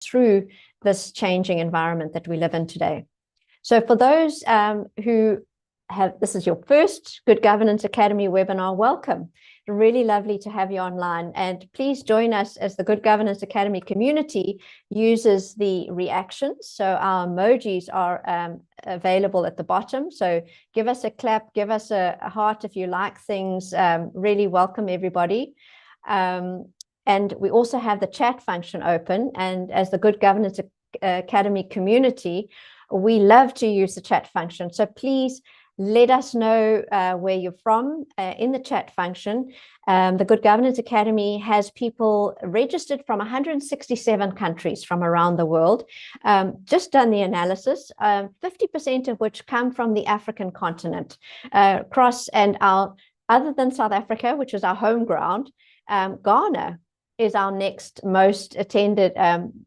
through this changing environment that we live in today. So for those who this is your first Good Governance Academy webinar, welcome. Really lovely to have you online, and please join us as the Good Governance Academy community uses the reactions. So our emojis are available at the bottom. So give us a clap, give us a heart if you like things. Really welcome everybody. And we also have the chat function open. And as the Good Governance Academy community, we love to use the chat function. So please let us know where you're from in the chat function. The Good Governance Academy has people registered from 167 countries from around the world. Just done the analysis, 50% of which come from the African continent. Other than South Africa, which is our home ground, Ghana is our next most attended.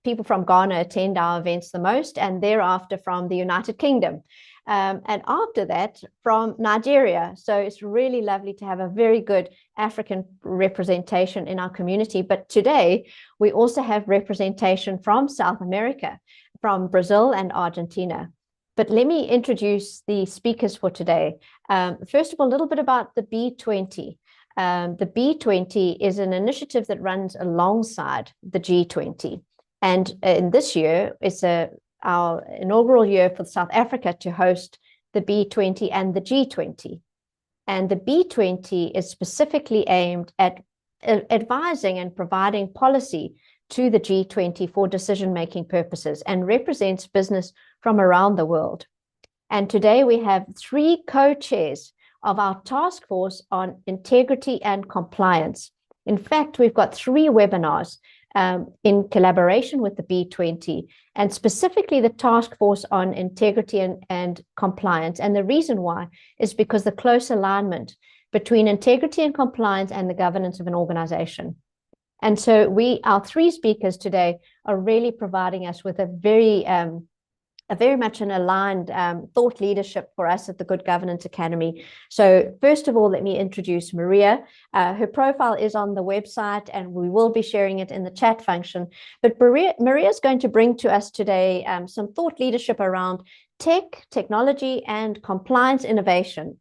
People from Ghana attend our events the most, and thereafter from the United Kingdom. And after that, from Nigeria. So it's really lovely to have a very good African representation in our community. But today, we also have representation from South America, from Brazil and Argentina. But let me introduce the speakers for today. First of all, a little bit about the B20. The B20 is an initiative that runs alongside the G20. And in this year, it's our inaugural year for South Africa to host the B20 and the G20. And the B20 is specifically aimed at advising and providing policy to the G20 for decision-making purposes and represents business from around the world. And today we have 3 co-chairs of our task force on integrity and compliance. In fact, we've got 3 webinars in collaboration with the B20, and specifically the task force on integrity and compliance. And the reason why is because the close alignment between integrity and compliance and the governance of an organization. And so our 3 speakers today are really providing us with a very much an aligned thought leadership for us at the Good Governance Academy. So first of all, let me introduce Maria. Her profile is on the website, and we will be sharing it in the chat function. But Maria is going to bring to us today some thought leadership around technology, and compliance innovation.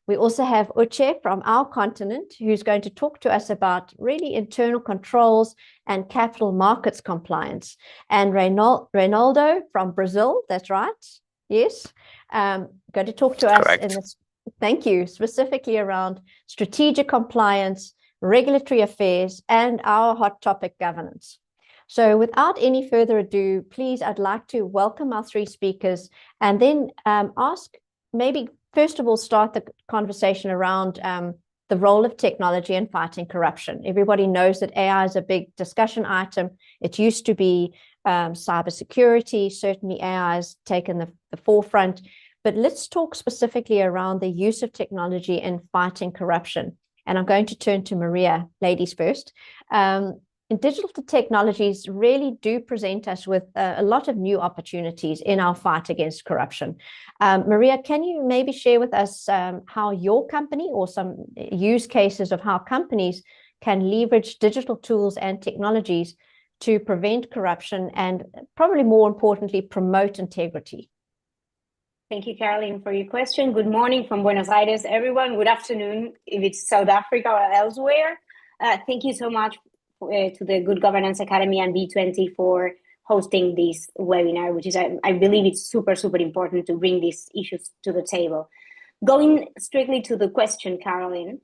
We also have Uche from our continent, who's going to talk to us about really internal controls and capital markets compliance. And Reynaldo from Brazil, that's right, yes, going to talk to us in this, thank you, specifically around strategic compliance, regulatory affairs, and our hot topic, governance. So without any further ado, please, I'd like to welcome our 3 speakers and then first of all, start the conversation around the role of technology in fighting corruption. Everybody knows that AI is a big discussion item. It used to be cybersecurity. Certainly AI has taken the forefront. But let's talk specifically around the use of technology in fighting corruption. And I'm going to turn to Maria, ladies first. Digital technologies really do present us with a lot of new opportunities in our fight against corruption. Maria, can you maybe share with us how your company, or some use cases of how companies can leverage digital tools and technologies to prevent corruption and, probably more importantly, promote integrity? Thank you, Caroline, for your question. Good morning from Buenos Aires, everyone. Good afternoon if it's South Africa or elsewhere. Thank you so much to the Good Governance Academy and B20 for hosting this webinar, which is, I believe it's super, super important to bring these issues to the table. Going strictly to the question, Caroline,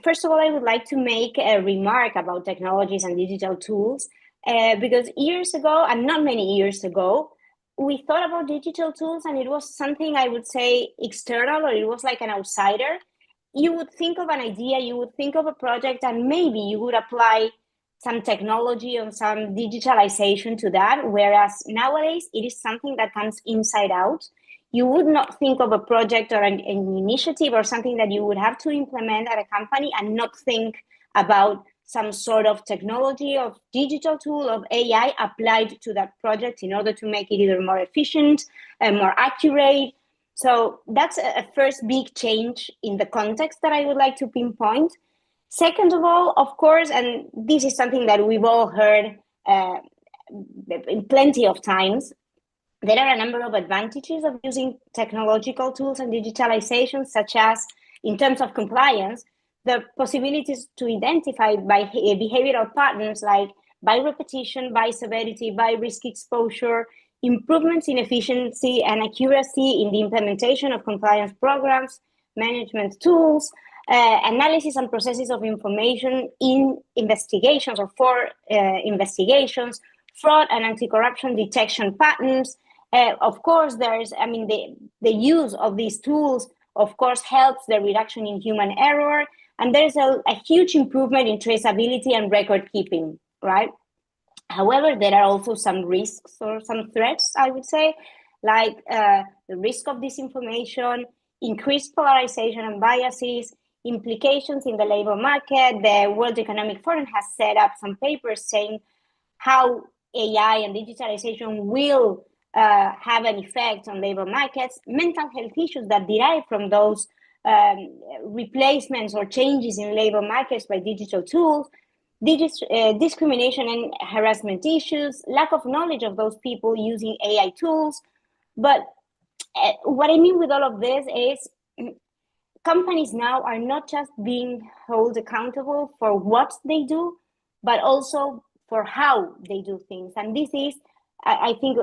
first of all, I would like to make a remark about technologies and digital tools, because years ago, and not many years ago, we thought about digital tools and it was something, I would say, external, or it was like an outsider. You would think of an idea, you would think of a project, and maybe you would apply some technology or some digitalization to that, whereas nowadays it is something that comes inside out. You would not think of a project or an initiative or something that you would have to implement at a company and not think about some sort of technology, of digital tool, of AI applied to that project in order to make it either more efficient and more accurate. So that's a first big change in the context that I would like to pinpoint. Second of all, of course, and this is something that we've all heard plenty of times. There are a number of advantages of using technological tools and digitalization, such as, in terms of compliance, the possibilities to identify by behavioral patterns like by repetition, by severity, by risk exposure, improvements in efficiency and accuracy in the implementation of compliance programs, management tools, analysis and processes of information in investigations or for investigations, fraud and anti-corruption detection patterns. Of course, the use of these tools, of course, helps the reduction in human error, and there's a huge improvement in traceability and record keeping, right? However, there are also some risks or some threats, I would say, like the risk of disinformation, increased polarization and biases, implications in the labor market. The World Economic Forum has set up some papers saying how AI and digitalization will have an effect on labor markets, mental health issues that derive from those replacements or changes in labor markets by digital tools, discrimination and harassment issues, lack of knowledge of those people using AI tools. But what I mean with all of this is companies now are not just being held accountable for what they do, but also for how they do things. And this is, I think,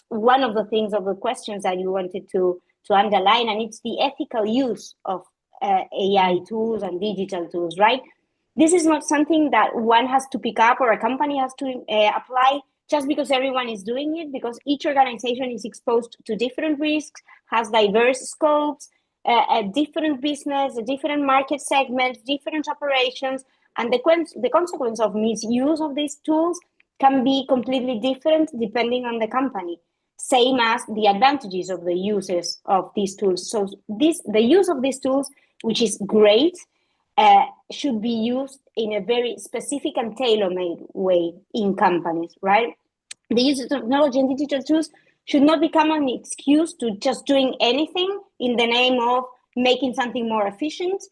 one of the things of the questions that you wanted to underline, and it's the ethical use of AI tools and digital tools, right? This is not something that one has to pick up or a company has to apply just because everyone is doing it, because each organization is exposed to different risks, has diverse scopes, a different business, a different market segment, different operations, and the consequence of misuse of these tools can be completely different depending on the company, same as the advantages of the uses of these tools. So the use of these tools, which is great, should be used in a very specific and tailor-made way in companies, right? The use of technology and digital tools should not become an excuse to just doing anything in the name of making something more efficient,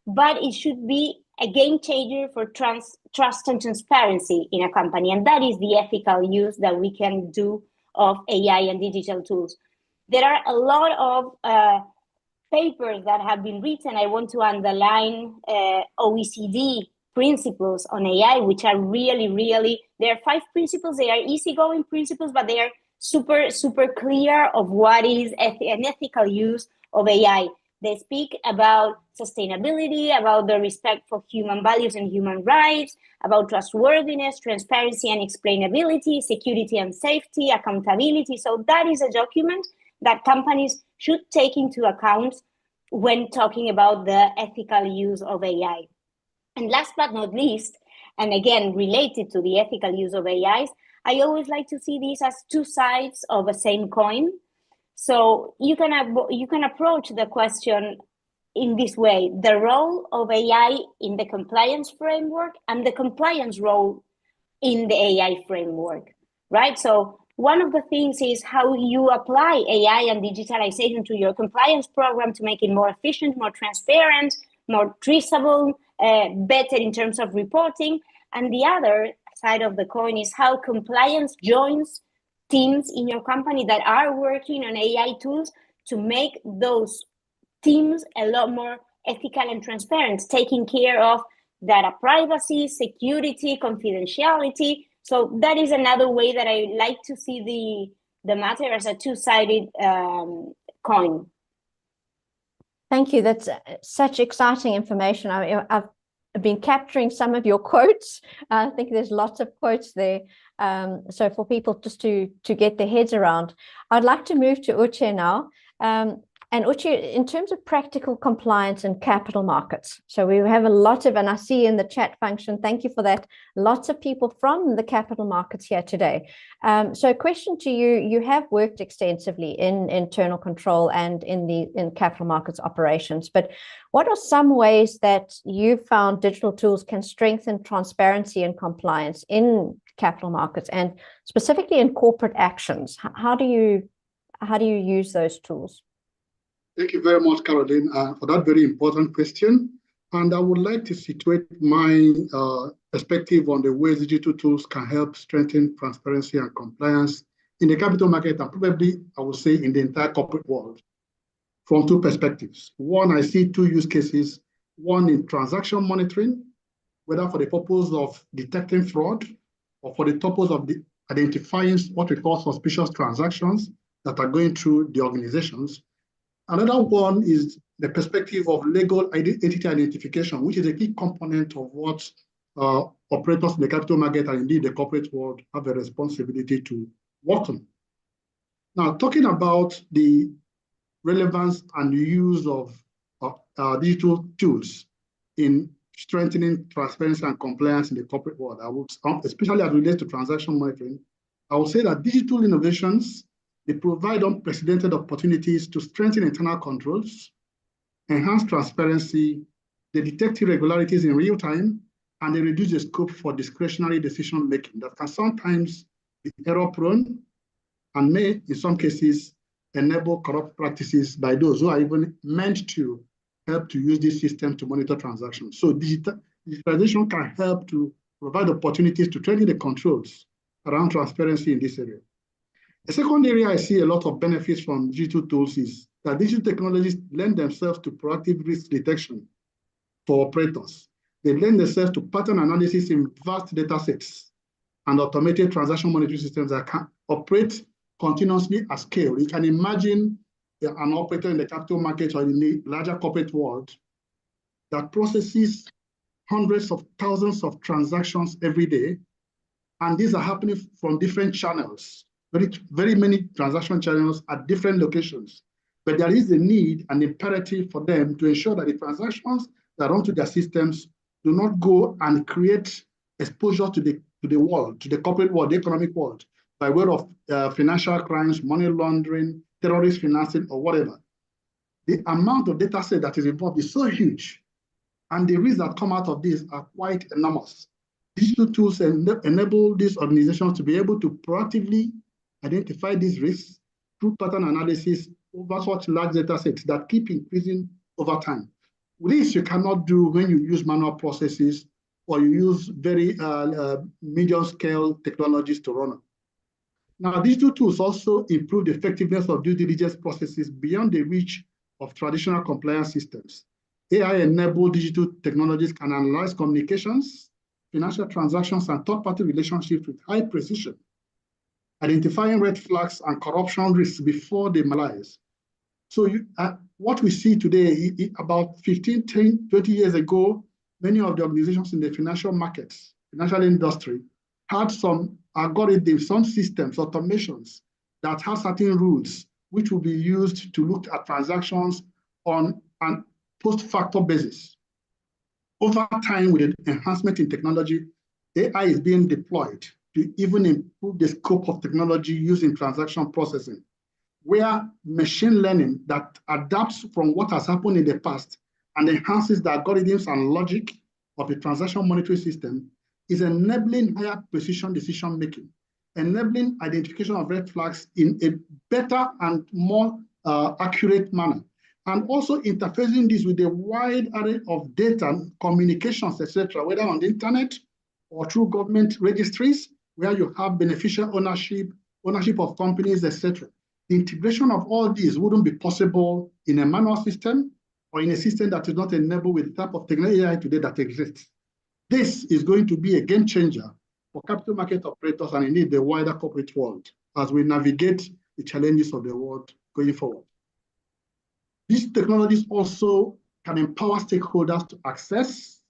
but it should be a game changer for trust and transparency in a company. And that is the ethical use that we can do of AI and digital tools. There are a lot of papers that have been written. I want to underline OECD principles on AI, which are really, there are 5 principles. They are easygoing principles, but they are super, super clear of what is an ethical use of AI. They speak about sustainability, about the respect for human values and human rights, about trustworthiness, transparency and explainability, security and safety, accountability. So that is a document that companies should take into account when talking about the ethical use of AI. And last but not least, and again, related to the ethical use of AIs, I always like to see these as 2 sides of a same coin. So you can approach the question in this way: the role of AI in the compliance framework and the compliance role in the AI framework, right? So one of the things is how you apply AI and digitalization to your compliance program to make it more efficient, more transparent, more traceable, better in terms of reporting. And the other side of the coin is how compliance joins teams in your company that are working on AI tools to make those teams a lot more ethical and transparent, taking care of data privacy, security, confidentiality. So that is another way that I like to see the matter as a 2-sided coin. Thank you. That's such exciting information. I've been capturing some of your quotes. I think there's lots of quotes there. So for people just to get their heads around, I'd like to move to Uche now. And Uche, in terms of practical compliance in capital markets, so we have a lot of, and I see in the chat function, thank you for that, lots of people from the capital markets here today. So a question to you: you have worked extensively in internal control and in capital markets operations, but what are some ways that you found digital tools can strengthen transparency and compliance in capital markets, and specifically in corporate actions? How do you use those tools? Thank you very much, Caroline, for that very important question. And I would like to situate my perspective on the ways digital tools can help strengthen transparency and compliance in the capital market, and probably, I would say, in the entire corporate world, from two perspectives. One, I see two use cases, one in transaction monitoring, whether for the purpose of detecting fraud or for the purpose of identifying what we call suspicious transactions that are going through the organizations. Another one is the perspective of legal entity identification, which is a key component of what operators in the capital market and indeed the corporate world have a responsibility to work on. Now, talking about the relevance and the use of digital tools in strengthening transparency and compliance in the corporate world, I would, especially as it relates to transaction monitoring, I would say that digital innovations, they provide unprecedented opportunities to strengthen internal controls, enhance transparency, they detect irregularities in real time, and they reduce the scope for discretionary decision making that can sometimes be error prone and may, in some cases, enable corrupt practices by those who are even meant to help to use this system to monitor transactions. So digitalization can help to provide opportunities to strengthen the controls around transparency in this area. The second area I see a lot of benefits from digital tools is that digital technologies lend themselves to proactive risk detection for operators. They lend themselves to pattern analysis in vast data sets and automated transaction monitoring systems that can operate continuously at scale. You can imagine an operator in the capital market or in the larger corporate world that processes hundreds of thousands of transactions every day, and these are happening from different channels, very many transaction channels at different locations. But there is a need and imperative for them to ensure that the transactions that run to their systems do not go and create exposure to the world, to the corporate world, the economic world, by way of financial crimes, money laundering, terrorist financing, or whatever. The amount of data set that is involved is so huge, and the risks that come out of this are quite enormous. Digital tools enable these organizations to be able to proactively identify these risks through pattern analysis over such large data sets that keep increasing over time. This you cannot do when you use manual processes or you use very medium-scale technologies to run it. Now, digital tools also improve the effectiveness of due diligence processes beyond the reach of traditional compliance systems. AI-enabled digital technologies can analyze communications, financial transactions, and third-party relationships with high precision, identifying red flags and corruption risks before they materialize. So what we see today, about 15, 10, 20 years ago, many of the organizations in the financial markets, financial industry, had some algorithms, some systems, automations that have certain rules which will be used to look at transactions on an post-factor basis. Over time, with the enhancement in technology, AI is being deployed to even improve the scope of technology used in transaction processing, where machine learning that adapts from what has happened in the past and enhances the algorithms and logic of the transaction monitoring system is enabling higher precision decision-making, enabling identification of red flags in a better and more accurate manner, and also interfacing this with a wide array of data, communications, etc., whether on the internet or through government registries, where you have beneficial ownership of companies, etc. The integration of all these wouldn't be possible in a manual system or in a system that is not enabled with the type of technology AI today that exists. This is going to be a game changer for capital market operators and indeed the wider corporate world as we navigate the challenges of the world going forward. These technologies also can empower stakeholders to access,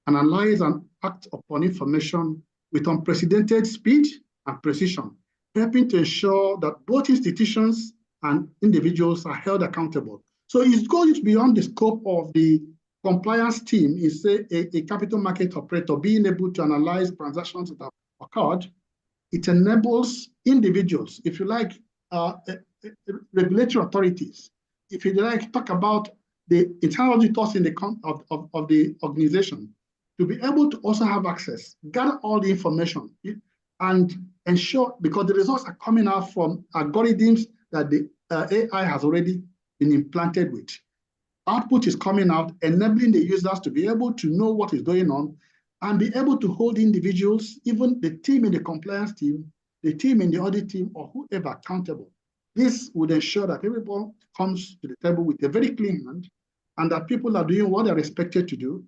analyze, and act upon information with unprecedented speed and precision, helping to ensure that both institutions and individuals are held accountable. So it goes beyond the scope of the compliance team is, say, a capital market operator being able to analyze transactions that have occurred. It enables individuals, if you like, regulatory authorities, if you like, talk about the internal auditors in of the organization, to be able to also have access, gather all the information, and ensure, because the results are coming out from algorithms that the AI has already been implanted with. output is coming out, enabling the users to be able to know what is going on and be able to hold individuals, even the team in the compliance team, the team in the audit team, or whoever accountable. This would ensure that everyone comes to the table with a very clean hand and that people are doing what they're expected to do.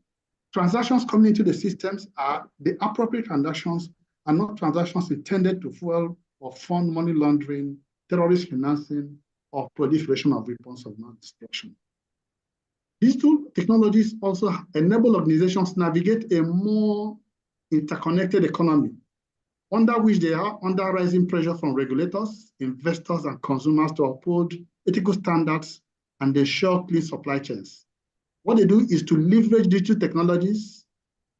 Transactions coming into the systems are the appropriate transactions and not transactions intended to fuel or fund money laundering, terrorist financing, or proliferation of weapons of mass destruction. Digital technologies also enable organizations navigate a more interconnected economy, under which they are under rising pressure from regulators, investors, and consumers to uphold ethical standards and ensure clean supply chains. What they do is to leverage digital technologies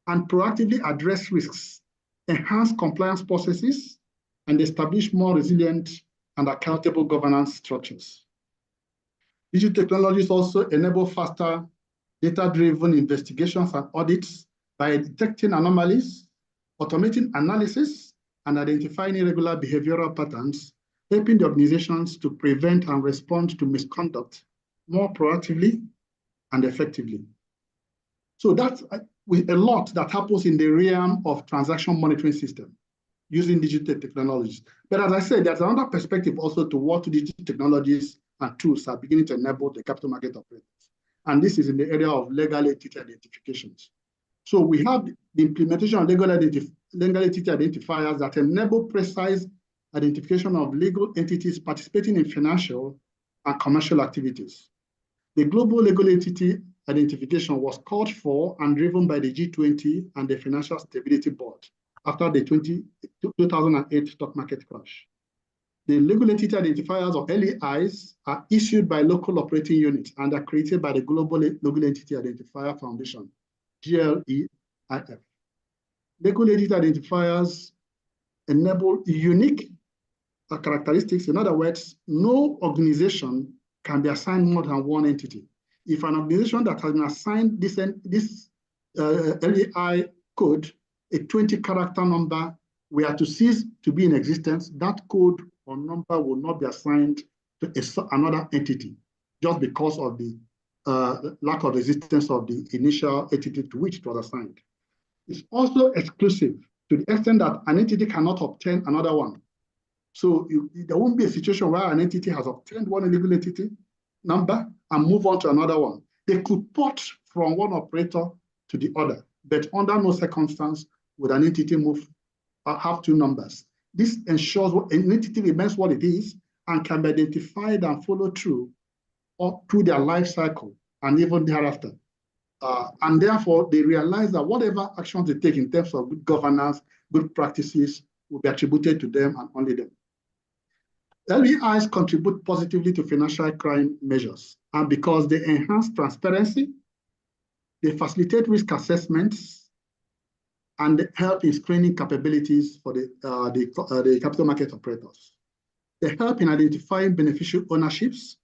and proactively address risks, enhance compliance processes, and establish more resilient and accountable governance structures. Digital technologies also enable faster data-driven investigations and audits by detecting anomalies, automating analysis, and identifying irregular behavioral patterns, helping the organizations to prevent and respond to misconduct more proactively and effectively. So that's a lot that happens in the realm of transaction monitoring system using digital technologies. But as I said, there's another perspective also to what digital technologies and tools are beginning to enable the capital market operators. And this is in the area of legal entity identifications. So we have the implementation of legal entity identifiers that enable precise identification of legal entities participating in financial and commercial activities. The global legal entity identification was called for and driven by the G20 and the Financial Stability Board after the 2008 stock market crash. The legal entity identifiers, or LEIs, are issued by local operating units and are created by the Global Legal Entity Identifier Foundation, GLEIF. Legal entity identifiers enable unique characteristics. In other words, no organization can be assigned more than one entity. If an organization that has been assigned this LEI code, a 20-character number, were to cease to be in existence, that code or number will not be assigned to another entity just because of the lack of existence of the initial entity to which it was assigned. It's also exclusive to the extent that an entity cannot obtain another one. So there won't be a situation where an entity has obtained one legal entity number and move on to another one. They could port from one operator to the other, but under no circumstance would an entity have two numbers. This ensures an entity remains what it is and can be identified and followed through their life cycle and even thereafter. And therefore, they realize that whatever actions they take in terms of good governance, good practices, will be attributed to them and only them. LEIs contribute positively to financial crime measures, and because they enhance transparency, they facilitate risk assessments, and help in screening capabilities for the capital market operators. They help in identifying beneficial ownerships,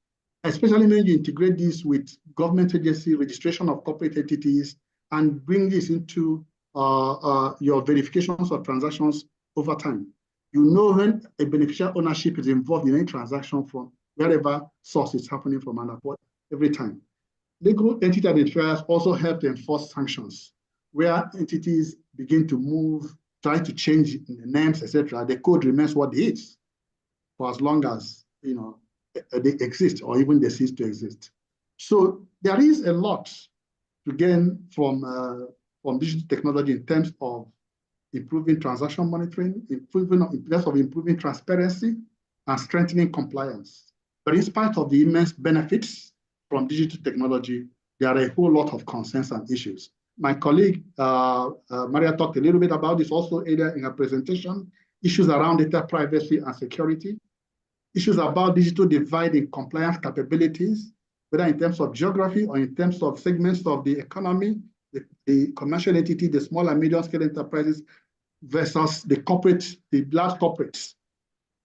especially when you integrate this with government agency registration of corporate entities and bring this into your verifications of transactions over time. You know when a beneficial ownership is involved in any transaction from wherever source is happening from and every time. Legal entity identifiers also help to enforce sanctions where entities begin to move, try to change the names, etc. The code remains what it is for as long as they exist or even they cease to exist. So there is a lot to gain from digital technology in terms of improving transaction monitoring, in terms of improving transparency and strengthening compliance. But in spite of the immense benefits from digital technology, there are a whole lot of concerns and issues. My colleague, Maria, talked a little bit about this also earlier in her presentation, issues around data privacy and security, issues about digital divide in compliance capabilities, whether in terms of geography or in terms of segments of the economy, the commercial entity, the small and medium scale enterprises versus the large corporates.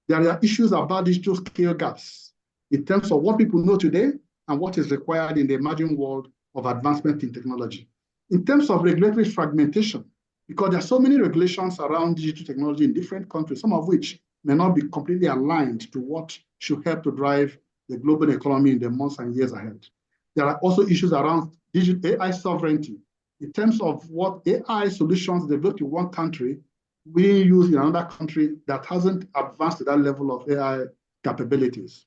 There are issues about digital skill gaps in terms of what people know today and what is required in the emerging world of advancement in technology. In terms of regulatory fragmentation, because there are so many regulations around digital technology in different countries, some of which may not be completely aligned to what should help to drive the global economy in the months and years ahead. There are also issues around digital AI sovereignty in terms of what AI solutions developed in one country we use in another country that hasn't advanced to that level of AI capabilities.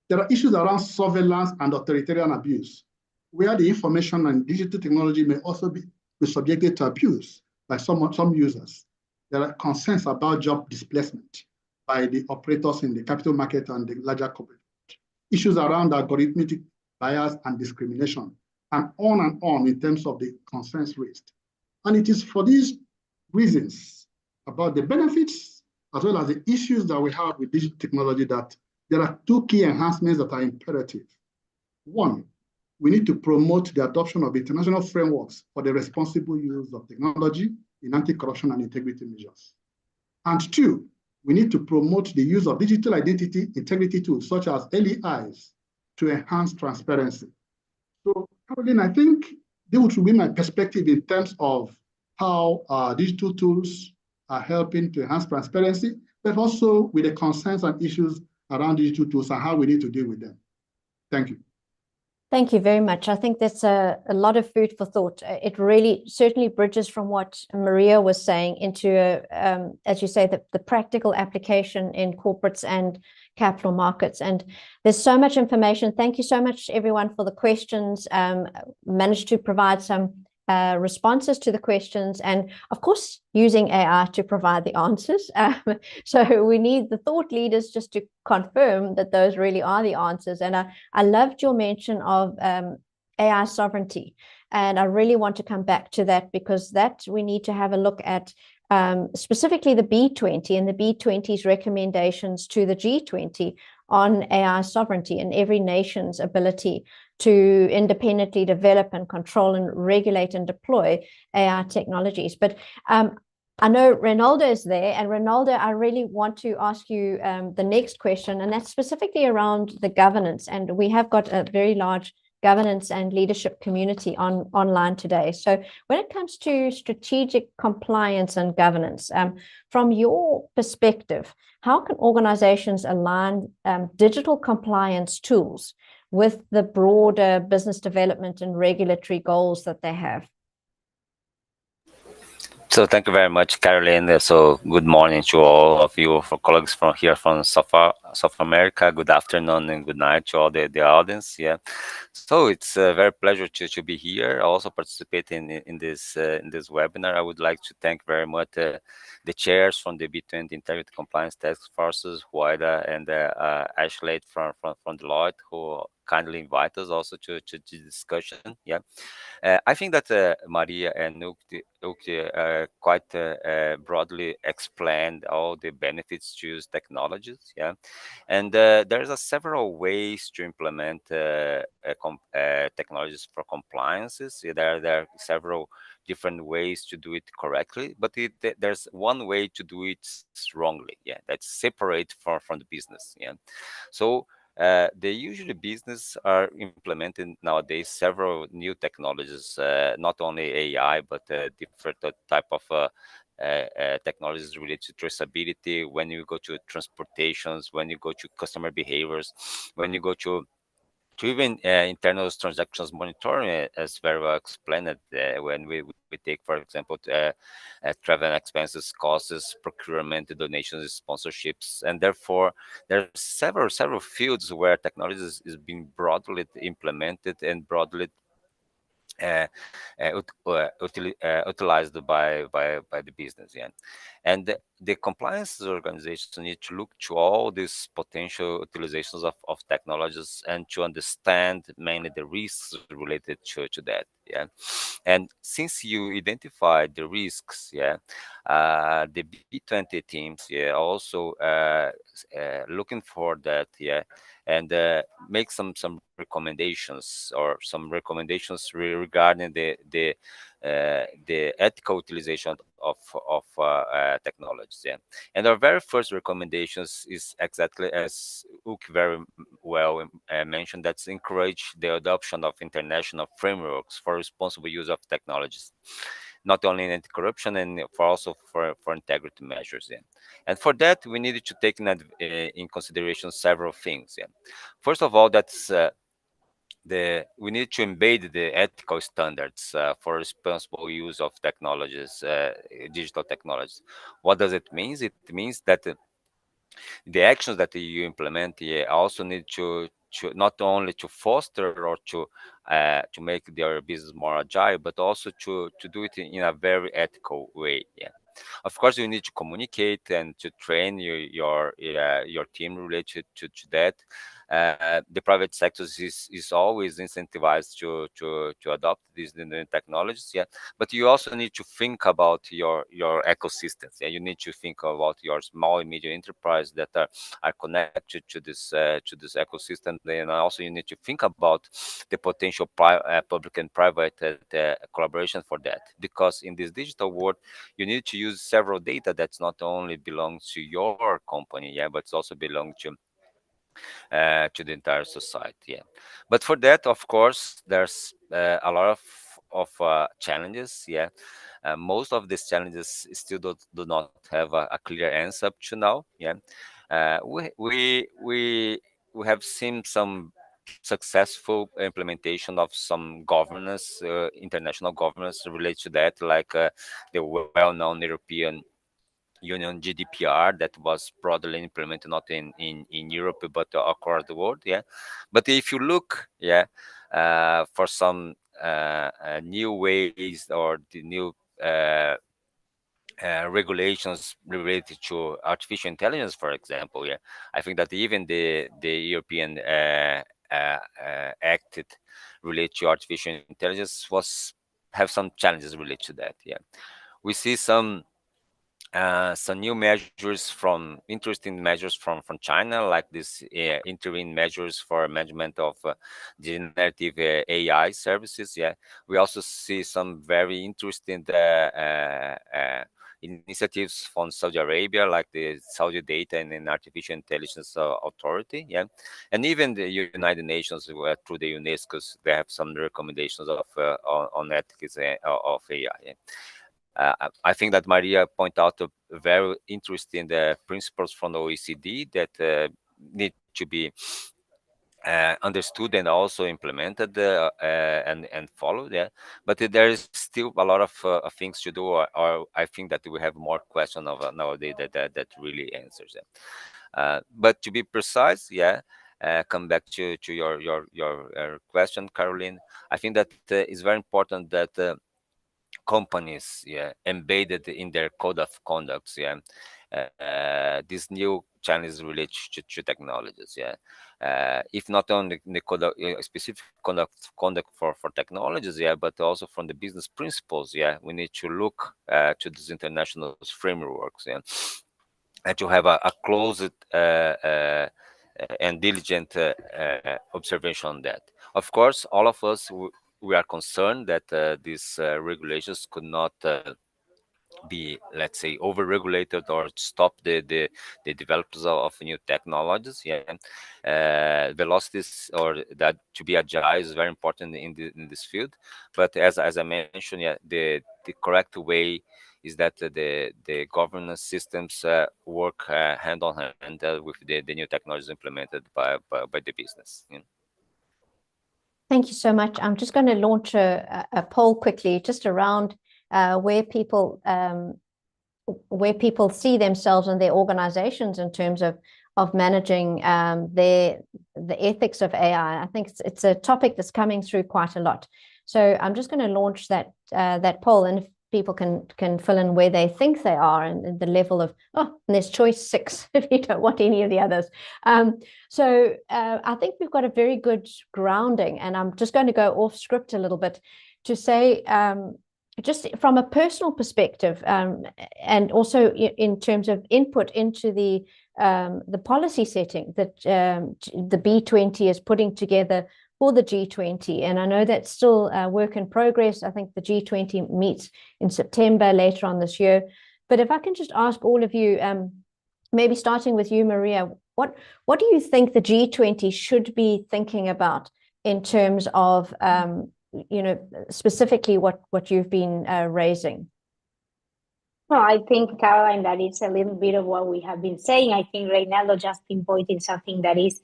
There are issues around surveillance and authoritarian abuse, where the information and digital technology may also be subjected to abuse by some users. There are concerns about job displacement by the operators in the capital market and the larger corporate. Issues around algorithmic bias and discrimination, and on in terms of the concerns raised. And it is for these reasons about the benefits as well as the issues that we have with digital technology that there are two key enhancements that are imperative. One, we need to promote the adoption of international frameworks for the responsible use of technology in anti-corruption and integrity measures. And two, we need to promote the use of digital identity integrity tools such as LEIs to enhance transparency. So, Caroline, I think this would be my perspective in terms of how digital tools are helping to enhance transparency, but also with the concerns and issues around digital tools and how we need to deal with them. Thank you. Thank you very much. I think that's a lot of food for thought. It really certainly bridges from what Maria was saying into, as you say, the practical application in corporates and capital markets. And there's so much information. Thank you so much, everyone, for the questions. Managed to provide some responses to the questions, and of course using AI to provide the answers. So we need the thought leaders just to confirm that those really are the answers. And I loved your mention of AI sovereignty, and I really want to come back to that, because that we need to have a look at specifically the B20 and the B20's recommendations to the G20 on AI sovereignty and every nation's ability to independently develop and control and regulate and deploy AI technologies. But I know Ronaldo is there, and Ronaldo, I really want to ask you the next question, and that's specifically around the governance. And we have got a very large governance and leadership community online today. So when it comes to strategic compliance and governance, from your perspective, how can organizations align digital compliance tools with the broader business development and regulatory goals that they have? So thank you very much, Caroline. So good morning to all of you, for colleagues from here from South America. Good afternoon and good night to all the audience. Yeah, so it's a very pleasure to be here, also participating in this webinar. I would like to thank very much the chairs from the B20 Integrity Compliance Task Forces, Huayda and Ashley from Deloitte, who kindly invite us also to the discussion. Yeah, I think that Maria and Ukti quite broadly explained all the benefits to use technologies. Yeah, and there's several ways to implement technologies for compliances. There are several different ways to do it correctly, but there's one way to do it wrongly. Yeah, that's separate from the business. Yeah, so the usually business are implementing nowadays several new technologies, not only AI, but different type of technologies related to traceability. When you go to transportations, when you go to customer behaviors, when you go to even internal transactions monitoring, as very well explained, when we take, for example, travel expenses, costs, procurement, donations, sponsorships, and therefore there are several fields where technology is being broadly implemented and broadly utilized by the business. Yeah, and the compliance organizations need to look to all these potential utilizations of technologies and to understand mainly the risks related to that. Yeah, and since you identify the risks, yeah, the B20 teams, yeah, also looking for that. Yeah, and make some recommendations regarding the ethical utilization of technologies. Yeah, and our very first recommendations is exactly as Uk very well mentioned, that's encourage the adoption of international frameworks for responsible use of technologies, not only in anti-corruption and also for integrity measures. Yeah. And for that, we needed to take in consideration several things. Yeah. First of all, that's we need to embed the ethical standards for responsible use of technologies, digital technologies. What does it mean? It means that the actions that you implement also need to not only to foster or to make their business more agile, but also to do it in a very ethical way. Yeah. Of course, you need to communicate and to train your team related to that. The private sector is always incentivized to adopt these new technologies. Yeah, but you also need to think about your ecosystems. Yeah, you need to think about your small and medium enterprise that are connected to this ecosystem. And also you need to think about the potential public and private collaboration for that, because in this digital world you need to use several data that's not only belongs to your company, yeah, but it's also belong to the entire society. Yeah, but for that, of course, there's a lot of challenges. Yeah, most of these challenges still do not have a clear answer up to now. Yeah, we have seen some successful implementation of some governance, international governance related to that, like the well-known European Union GDPR that was broadly implemented not in Europe but across the world. Yeah, but if you look, yeah, for some new ways or the new regulations related to artificial intelligence, for example, yeah, I think that even the European Act related to artificial intelligence was have some challenges related to that. Yeah, we see some new measures from interesting measures from China, like this interim measures for management of generative AI services. Yeah, we also see some very interesting initiatives from Saudi Arabia, like the Saudi Data and Artificial Intelligence Authority. Yeah, and even the United Nations through the UNESCO, they have some recommendations of on ethics of AI. Yeah. I think that Maria pointed out a very interesting principles from the OECD that need to be understood and also implemented and followed. Yeah, but there is still a lot of things to do, or I think that we have more questions of nowadays that really answers them. But to be precise, yeah. Come back to your question, Caroline. I think that it's very important that companies, yeah, embedded in their code of conducts, yeah, these new challenges related to technologies, yeah. If not only the code specific conduct for technologies, yeah, but also from the business principles, yeah, we need to look to these international frameworks, yeah, and to have a closed and diligent observation on that. Of course, all of us we are concerned that these regulations could not be, let's say, over-regulated or stop the developers of new technologies. Yeah, velocities or that to be agile is very important in this field. But as I mentioned, yeah, the correct way is that the governance systems work hand on hand with the new technologies implemented by the business. Yeah. Thank you so much. I'm just going to launch a poll quickly, just around where people see themselves and their organizations in terms of managing the ethics of AI. I think it's a topic that's coming through quite a lot. So I'm just going to launch that poll, and if people can fill in where they think they are and the level of, and there's choice 6 if you don't want any of the others. So I think we've got a very good grounding, and I'm just going to go off script a little bit to say, just from a personal perspective, and also in terms of input into the policy setting that the B20 is putting together for the G20. And I know that's still a work in progress. I think the G20 meets in September later on this year. But if I can just ask all of you, maybe starting with you, Maria, what do you think the G20 should be thinking about in terms of specifically what you've been raising? No, I think, Caroline, that it's a little bit of what we have been saying. I think Reynaldo just pinpointed something that is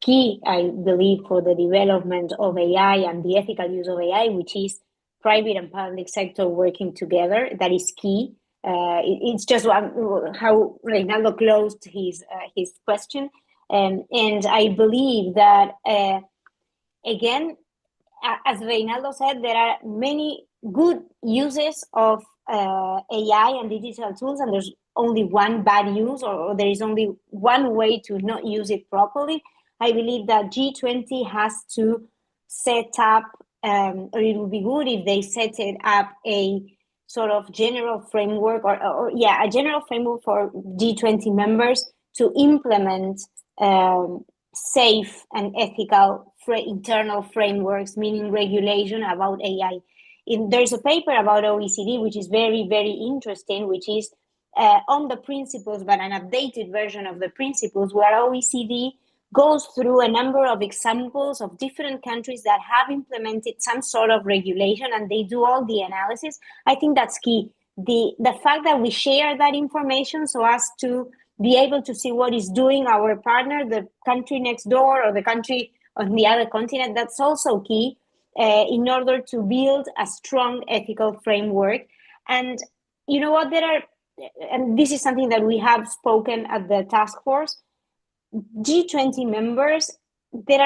key, I believe, for the development of AI and the ethical use of AI, which is private and public sector working together. That is key. It's just how Reynaldo closed his question. And I believe that, again, as Reynaldo said, there are many good uses of AI and digital tools, and there's only one bad use, or there is only one way to not use it properly. I believe that G20 has to set up, or it would be good if they set it up a sort of general framework, or a general framework for G20 members to implement safe and ethical internal frameworks, meaning regulation about AI. There's a paper about OECD, which is very, very interesting, which is on the principles, but an updated version of the principles, where OECD goes through a number of examples of different countries that have implemented some sort of regulation, and they do all the analysis. I think that's key. The fact that we share that information so as to be able to see what is doing our partner, the country next door or the country on the other continent, that's also key in order to build a strong ethical framework. And you know what, and this is something that we have spoken at the task force, G20 members, there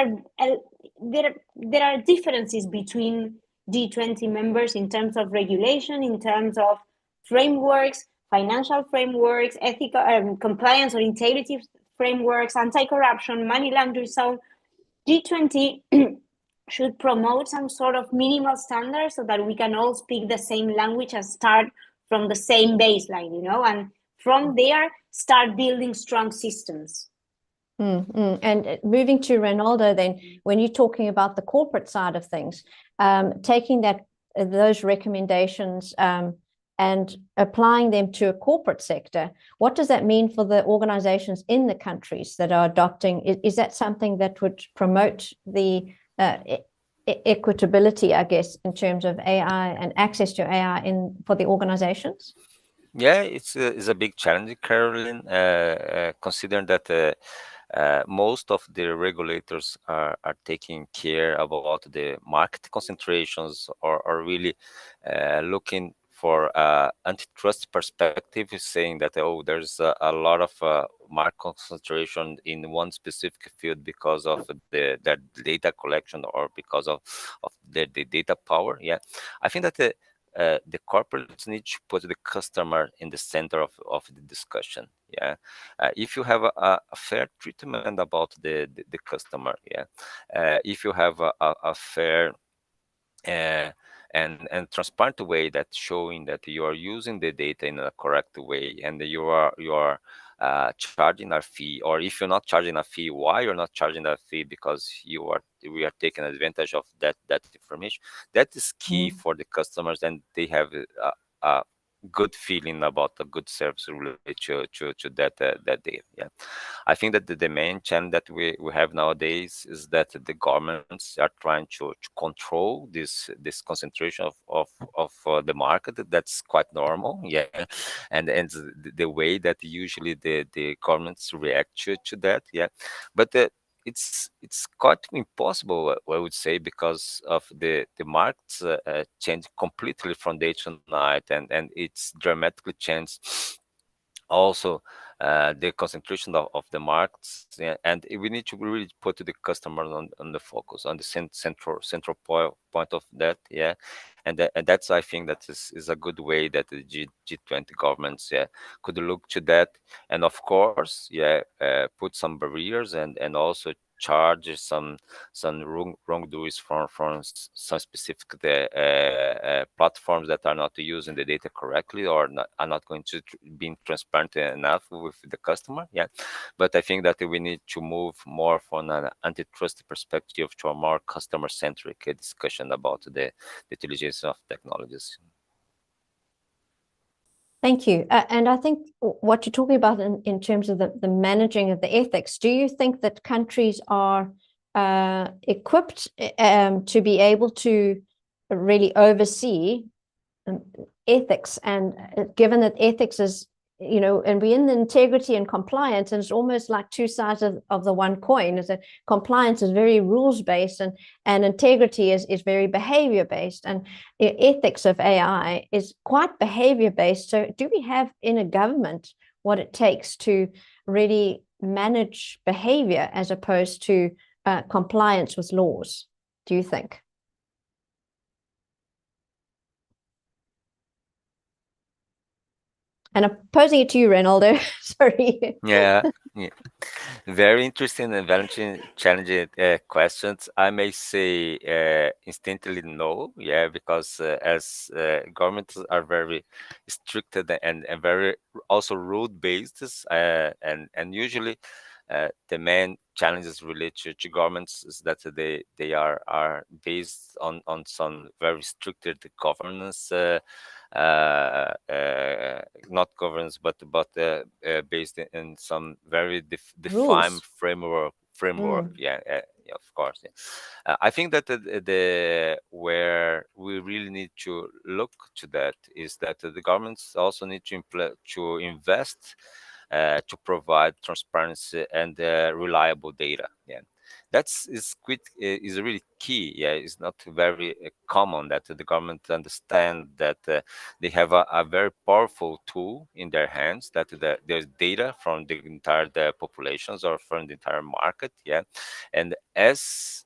are differences between G20 members in terms of regulation, in terms of frameworks, financial frameworks, ethical compliance or integrity frameworks, anti-corruption, money laundering. So G20 should promote some sort of minimal standards so that we can all speak the same language and start from the same baseline, and from there start building strong systems. And moving to Reynaldo, then, when you're talking about the corporate side of things, taking those recommendations and applying them to a corporate sector, what does that mean for the organizations in the countries that are adopting? Is that something that would promote the equitability, I guess, in terms of AI and access to AI for the organizations? Yeah, it's a big challenge, Caroline, considering that most of the regulators are taking care about the market concentrations, or really looking for antitrust perspective, saying that, there's a lot of market concentration in one specific field because of the data collection, or because of the data power. Yeah, I think that the corporates need to put the customer in the center of the discussion. Yeah, if you have a fair treatment about the customer, yeah, if you have a fair and transparent way that showing that you are using the data in a correct way, and you are charging a fee, or if you're not charging a fee, why you're not charging a fee, because we are taking advantage of that information. That is key for the customers, and they have a good feeling about a good service related to that data. Yeah, I think that the main challenge that we have nowadays is that the governments are trying to control this concentration of the market. That's quite normal. Yeah, and the way that usually the governments react to that. Yeah, but it's quite impossible, I would say, because of the markets change completely from day to night, and it's dramatically changed also the concentration of the markets. Yeah, and we need to really put the customer on the focus, on the central point of that. Yeah, and that's, I think, that is a good way that the G20 governments could look to that, and of course put some barriers, and also charge some wrongdoers from some specific platforms that are not using the data correctly, or are not going to be transparent enough with the customer. Yeah, but I think that we need to move more from an antitrust perspective to a more customer-centric discussion about the utilization of technologies. Thank you. And I think what you're talking about in terms of the managing of the ethics, do you think that countries are equipped to be able to really oversee ethics? And given that ethics is and we're in the integrity and compliance, and it's almost like two sides of the one coin. Is that compliance is very rules-based, and integrity is very behavior-based, and ethics of AI is quite behavior-based. So do we have in a government what it takes to really manage behavior as opposed to compliance with laws, do you think? And I'm posing it to you, Reynaldo. Sorry. Yeah. Very interesting and very challenging questions. I may say instantly no, because as governments are very strict and very also rule-based, and usually the main challenges related to governments is that they are based on some very strict governance. Not governance, but based in some very defined framework. Yeah, of course. Yeah. I think that the where we really need to look to that is that the governments also need to invest to provide transparency and reliable data. Yeah. Is really key. Yeah, it's not very common that the government understand that they have a very powerful tool in their hands, that there's data from the entire populations or from the entire market. Yeah, and as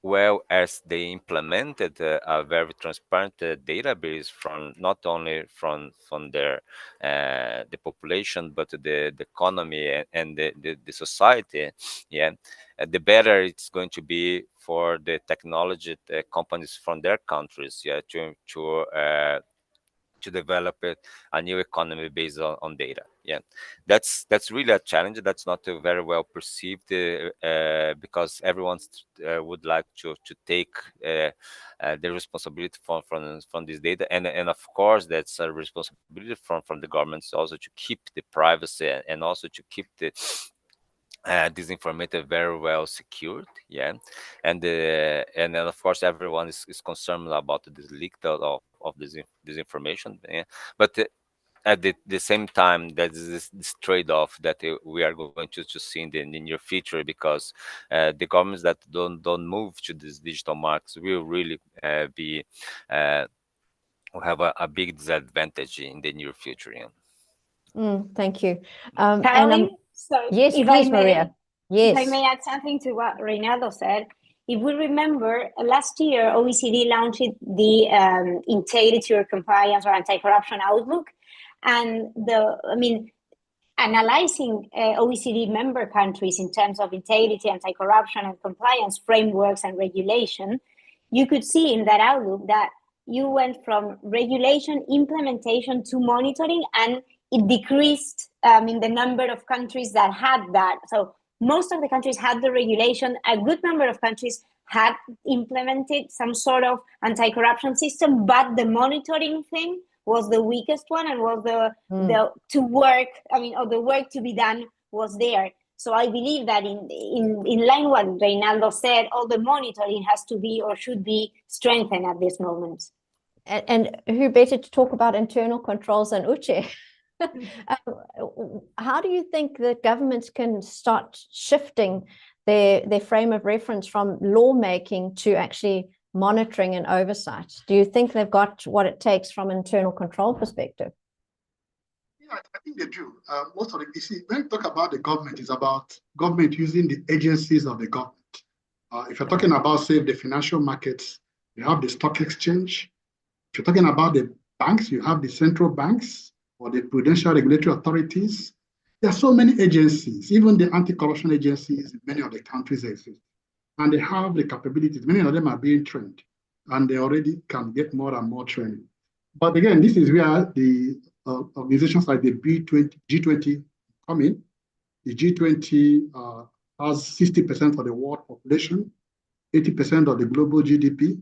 well as they implemented a very transparent database from not only from their the population, but the economy and the society. Yeah, the better it's going to be for the technology companies from their countries. Yeah, to develop a new economy based on data. Yeah, that's really a challenge. That's not very well perceived because everyone would like to take the responsibility from this data, and of course that's a responsibility from the governments also to keep the privacy and also to keep the this information very well secured. Yeah, and then of course everyone is concerned about this leak of this information. Yeah. But at the same time, there's this trade-off that we are going to see in the near future, because the governments that don't move to these digital markets will really be will have a big disadvantage in the near future. Yeah. Thank you. Caroline, so yes, please, Maria. Yes. If I may add something to what Reynaldo said, if we remember, last year OECD launched the Integrity or Compliance or Anti-Corruption Outlook, and analyzing OECD member countries in terms of integrity, anti-corruption, and compliance frameworks and regulation, you could see in that outlook that you went from regulation implementation to monitoring, and it decreased in the number of countries that had that. So most of the countries had the regulation. A good number of countries had implemented some sort of anti-corruption system, but the monitoring thing was the weakest one, and was the work to be done was there. So I believe that in line what Reynaldo said, all the monitoring has to be or should be strengthened at this moment. And who better to talk about internal controls than Uche? How do you think that governments can start shifting their frame of reference from lawmaking to actually monitoring and oversight? Do you think they've got what it takes from an internal control perspective? Yeah, I think they do. Most of it, you see, when you talk about the government, it's about government using the agencies of the government. If you're talking about, say, the financial markets, you have the stock exchange. If you're talking about the banks, you have the central banks or the prudential regulatory authorities. There are so many agencies, even the anti-corruption agencies in many of the countries exist. And they have the capabilities. Many of them are being trained, and they already can get more and more training. But again, this is where the organizations like the G20 come in. The G20 has 60% of the world population, 80% of the global GDP.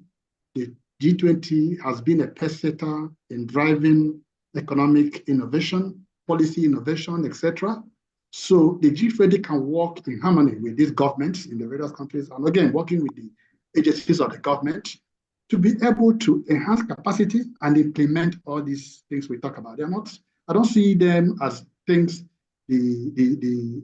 The G20 has been a pace setter in driving economic innovation, policy innovation, etc. So the G20 can work in harmony with these governments in the various countries, and again, working with the agencies of the government to be able to enhance capacity and implement all these things we talk about. They're not, I don't see them as things the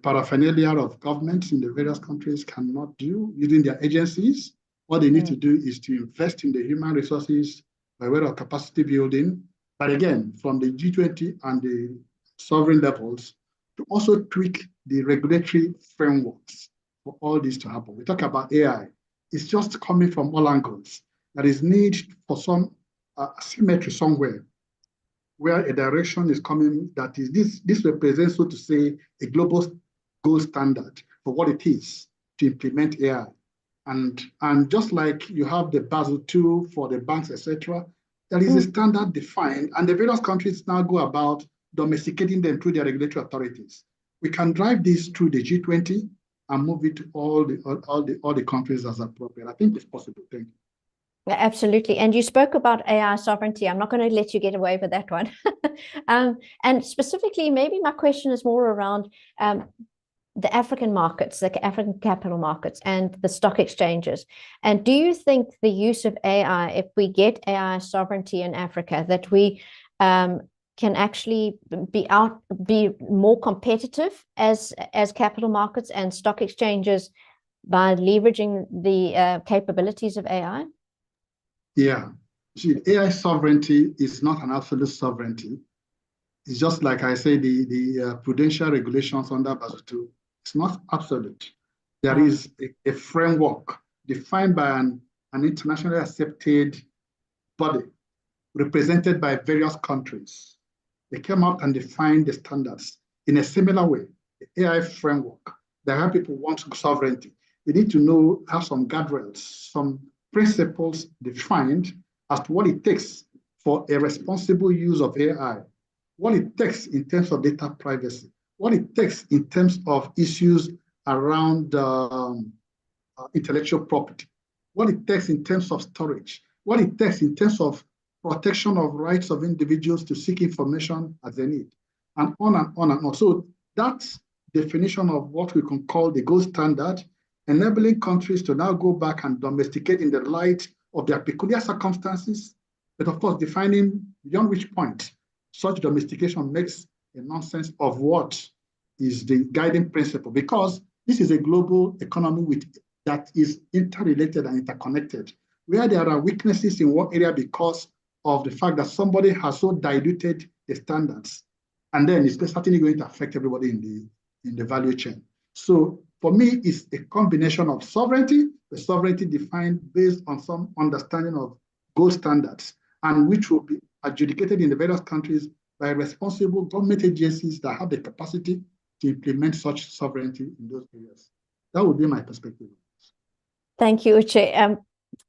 paraphernalia of governments in the various countries cannot do using their agencies. What they need to do is to invest in the human resources by way of capacity building. But again, from the G20 and the sovereign levels, to also tweak the regulatory frameworks for all this to happen. We talk about AI. It's just coming from all angles. There is need for some symmetry somewhere where a direction is coming that is this represents, so to say, a global gold standard for what it is to implement AI. And just like you have the Basel II for the banks, etc., there is a standard defined, and the various countries now go about domesticating them through their regulatory authorities. We can drive this through the G20 and move it to all the countries as appropriate. I think it's possible. Thank you. Yeah, absolutely. And you spoke about AI sovereignty. I'm not going to let you get away with that one. And specifically, maybe my question is more around the African markets, the African capital markets and the stock exchanges. And do you think the use of AI, if we get AI sovereignty in Africa, that we can actually be more competitive as capital markets and stock exchanges by leveraging the capabilities of AI? Yeah. See, AI sovereignty is not an absolute sovereignty. It's just like I say, the prudential regulations under Basel II. It's not absolute. There is a framework defined by an internationally accepted body represented by various countries. They came out and defined the standards in a similar way. The AI framework, there are people who want sovereignty. They need to have some guardrails, some principles defined as to what it takes for a responsible use of AI, what it takes in terms of data privacy, what it takes in terms of issues around intellectual property, what it takes in terms of storage, what it takes in terms of protection of rights of individuals to seek information as they need, and on and on and on. So that's definition of what we can call the gold standard, enabling countries to now go back and domesticate in the light of their peculiar circumstances, but of course defining beyond which point such domestication makes a nonsense of what is the guiding principle, because this is a global economy that is interrelated and interconnected, where there are weaknesses in one area because of the fact that somebody has so diluted the standards, and then it's certainly going to affect everybody in the value chain. So for me, it's a combination of sovereignty, the sovereignty defined based on some understanding of gold standards, and which will be adjudicated in the various countries by responsible government agencies that have the capacity to implement such sovereignty in those areas. That would be my perspective. Thank you, Uche.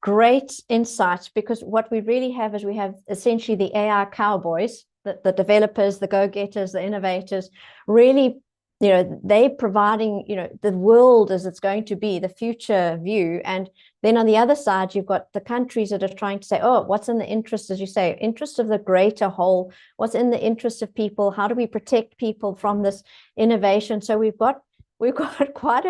Great insight, because what we really have is we have essentially the AI cowboys, the developers, the go-getters, the innovators, really, they're providing, the world as it's going to be, the future view. And then on the other side, you've got the countries that are trying to say, oh, what's in the interest, as you say, interest of the greater whole, what's in the interest of people, how do we protect people from this innovation? So we've got quite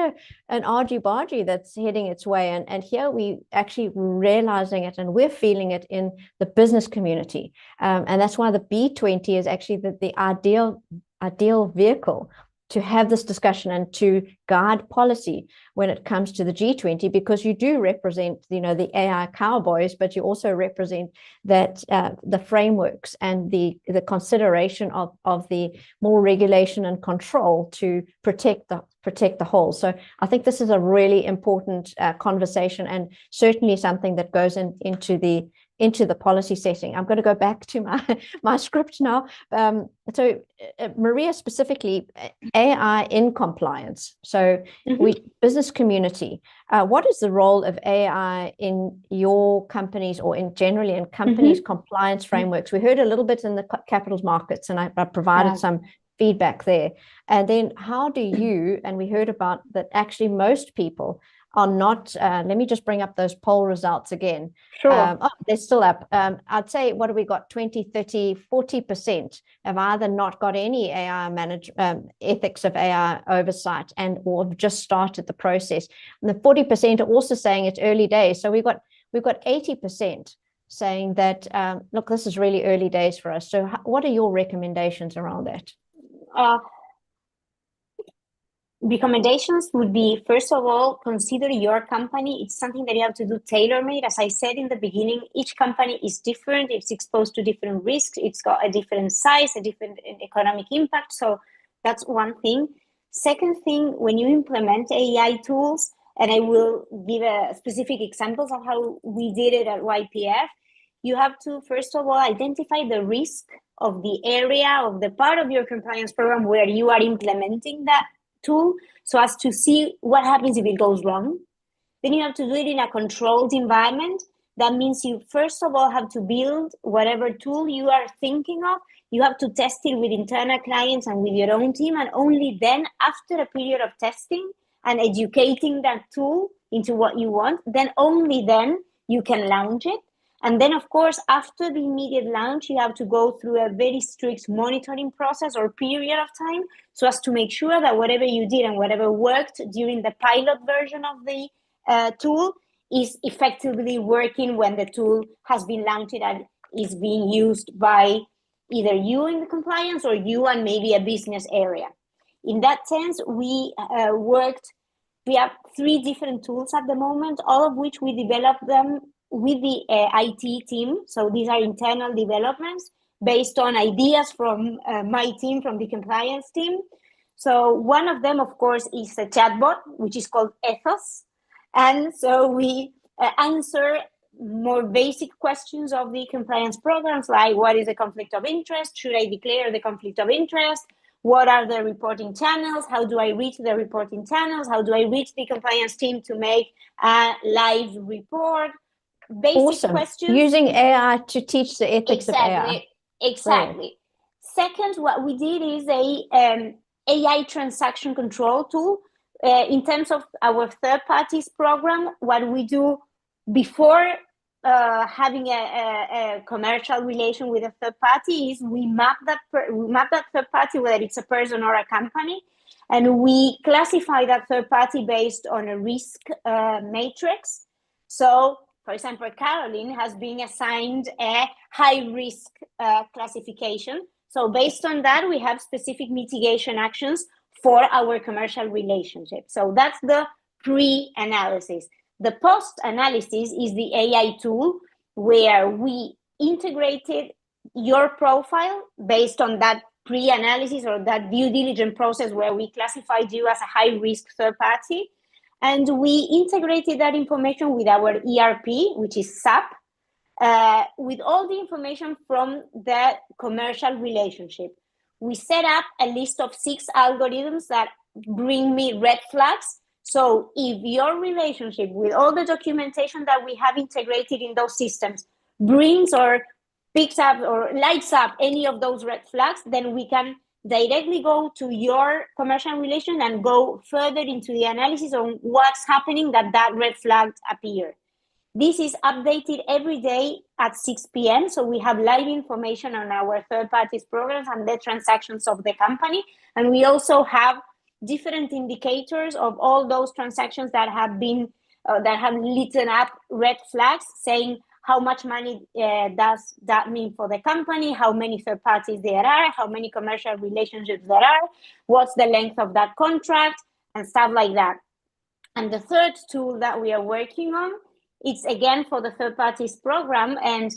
an argy-bargy that's heading its way. And here we actually realizing it, and we're feeling it in the business community. And that's why the B20 is actually the ideal vehicle to have this discussion and to guide policy when it comes to the G20, because you do represent, the AI cowboys, but you also represent that the frameworks and the consideration of the more regulation and control to protect the whole. So I think this is a really important conversation, and certainly something that goes into the policy setting. I'm going to go back to my script now. So Maria, specifically AI in compliance. So business community, what is the role of AI in your companies, or generally in companies' compliance frameworks? We heard a little bit in the capital markets, and I provided some feedback there. And then how do you, and we heard about that actually most people are not, let me just bring up those poll results again. Sure. They're still up. I'd say, what have we got? 20, 30, 40% have either not got any AI ethics of AI oversight or have just started the process. And the 40% are also saying it's early days. So we've got 80% saying that, look, this is really early days for us. So what are your recommendations around that? Recommendations would be, first of all, consider your company. It's something that you have to do tailor-made. As I said in the beginning, each company is different. It's exposed to different risks. It's got a different size, a different economic impact. So that's one thing. Second thing, when you implement AI tools, and I will give specific examples of how we did it at YPF, you have to, first of all, identify the risk of the area, of the part of your compliance program where you are implementing that tool, so as to see what happens if it goes wrong. Then you have to do it in a controlled environment. That means you first of all have to build whatever tool you are thinking of. You have to test it with internal clients and with your own team, and only then, after a period of testing and educating that tool into what you want, then only then you can launch it. And then, of course, after the immediate launch, you have to go through a very strict monitoring process or period of time, so as to make sure that whatever you did and whatever worked during the pilot version of the tool is effectively working when the tool has been launched and is being used by either you in the compliance or you and maybe a business area. In that sense, we have 3 different tools at the moment, all of which we developed them with the IT team. So these are internal developments based on ideas from my team, from the compliance team. So one of them, of course, is a chatbot, which is called Ethos. And so we answer more basic questions of the compliance programs, like what is the conflict of interest? Should I declare the conflict of interest? What are the reporting channels? How do I reach the reporting channels? How do I reach the compliance team to make a live report? Basic questions. Using AI to teach the ethics of AI. Exactly. Brilliant. Second, what we did is a AI transaction control tool. In terms of our third parties program, what we do before having a commercial relation with a third party is we map that third party, whether it's a person or a company, and we classify that third party based on a risk matrix. So, for example, Caroline has been assigned a high-risk classification. So based on that, we have specific mitigation actions for our commercial relationship. So that's the pre-analysis. The post-analysis is the AI tool where we integrated your profile based on that pre-analysis or that due diligence process where we classified you as a high-risk third party. And we integrated that information with our ERP, which is SAP, with all the information from the commercial relationship. We set up a list of 6 algorithms that bring me red flags. So if your relationship with all the documentation that we have integrated in those systems brings or picks up or lights up any of those red flags, then we can directly go to your commercial relation and go further into the analysis on what's happening that red flag appeared. This is updated every day at 6 p.m. So we have live information on our third parties programs and the transactions of the company. And we also have different indicators of all those transactions that have been that have lit up red flags, saying how much money does that mean for the company, how many third parties there are, how many commercial relationships there are, what's the length of that contract, and stuff like that. And the third tool that we are working on, it's again for the third parties program. And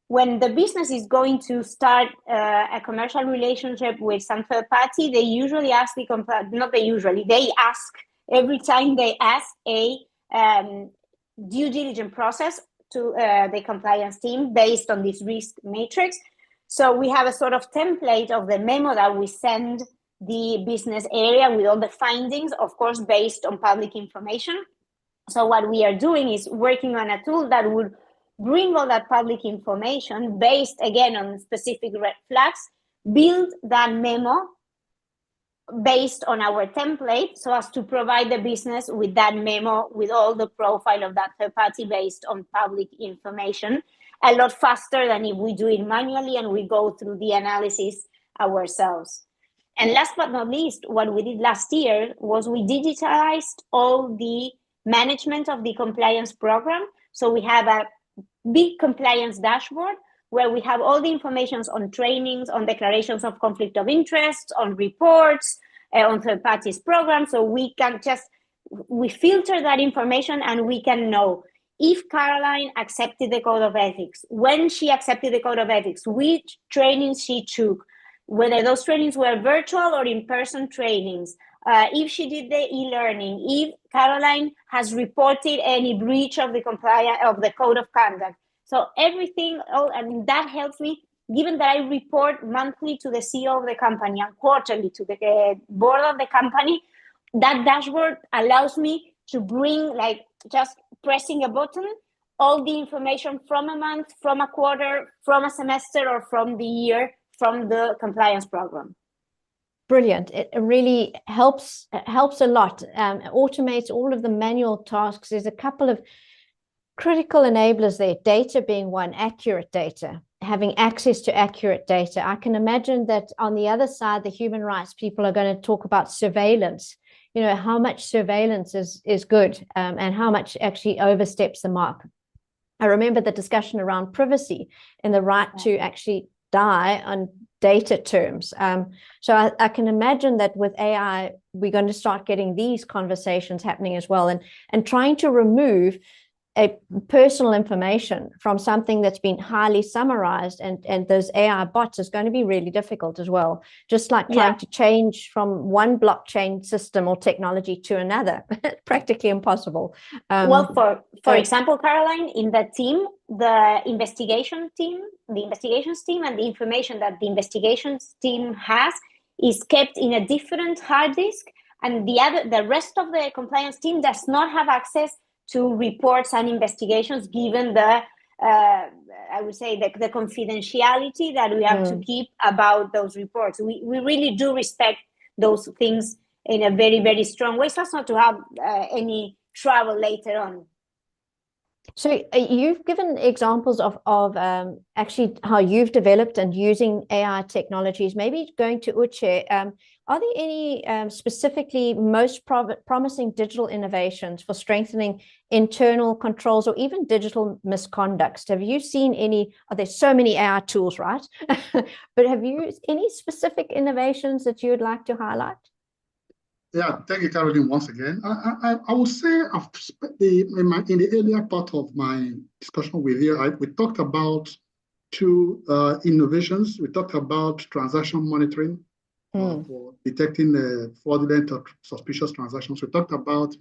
when the business is going to start a commercial relationship with some third party, they usually ask they ask every time they ask a due diligence process to the compliance team based on this risk matrix. So we have a sort of template of the memo that we send the business area with all the findings, of course, based on public information. So what we are doing is working on a tool that would bring all that public information based, again, on specific red flags, build that memo based on our template so as to provide the business with that memo with all the profile of that third party based on public information a lot faster than if we do it manually and we go through the analysis ourselves. And last but not least, what we did last year was we digitalized all the management of the compliance program. So we have a big compliance dashboard where we have all the information on trainings, on declarations of conflict of interest, on reports, on third parties programs. So we filter that information and we can know if Caroline accepted the code of ethics, when she accepted the code of ethics, which trainings she took, whether those trainings were virtual or in-person trainings, if she did the e-learning, if Caroline has reported any breach of the compliance of the code of conduct. So everything, and that helps me, given that I report monthly to the CEO of the company and quarterly to the board of the company, that dashboard allows me to bring, like just pressing a button, all the information from a month, from a quarter, from a semester, or from the year, from the compliance program. Brilliant. It really helps a lot. Automates all of the manual tasks. There's a couple of critical enablers there, data being one, accurate data, having access to accurate data. I can imagine that on the other side, the human rights people are going to talk about surveillance. You know, how much surveillance is good and how much actually oversteps the mark. I remember the discussion around privacy and the right to actually die on data terms. So I can imagine that with AI, we're going to start getting these conversations happening as well, and trying to remove a personal information from something that's been highly summarized, and those AI bots is going to be really difficult as well. Just like trying to change from one blockchain system or technology to another, practically impossible. Well, for example, Caroline, in the team, the investigations team, and the information that the investigations team has is kept in a different hard disk, and the rest of the compliance team does not have access to reports and investigations, given the, I would say, the confidentiality that we have to keep about those reports. We really do respect those things in a very, very strong way, so as not to have any trouble later on. So you've given examples of actually how you've developed and using AI technologies. Maybe going to Uche, are there any specifically most promising digital innovations for strengthening internal controls or even digital misconducts? Have you seen any? There's so many AI tools, right? But have you any specific innovations that you would like to highlight? Yeah, thank you, Caroline, once again. I would say in the earlier part of my discussion with you, we talked about two innovations. We talked about transaction monitoring for detecting fraudulent or suspicious transactions. We talked about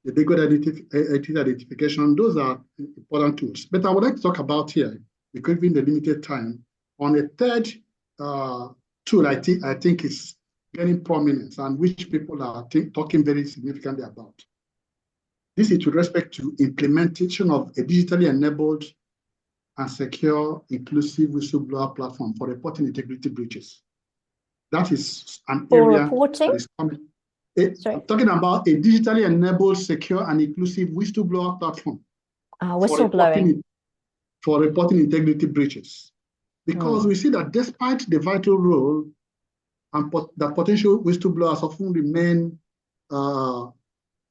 the legal entity identification. Those are important tools. But I would like to talk about here, because in the limited time, on a third tool I think is gaining prominence and which people are talking very significantly about. This is with respect to implementation of a digitally enabled and secure, inclusive whistleblower platform for reporting integrity breaches. That is an area reporting? That is coming. I'm talking about a digitally enabled, secure, and inclusive whistleblower platform whistleblowing for reporting integrity breaches. Because we see that despite the vital role and that potential whistleblowers often remain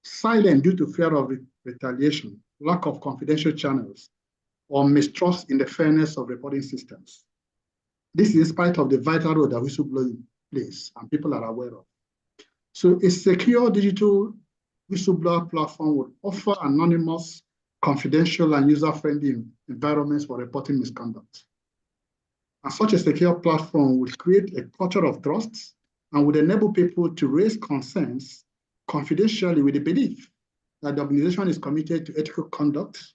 silent due to fear of retaliation, lack of confidential channels, or mistrust in the fairness of reporting systems. This is in spite of the vital role that whistleblowing plays, and people are aware of. So a secure digital whistleblower platform would offer anonymous, confidential, and user-friendly environments for reporting misconduct. And such a secure platform would create a culture of trust and would enable people to raise concerns confidentially with the belief that the organization is committed to ethical conduct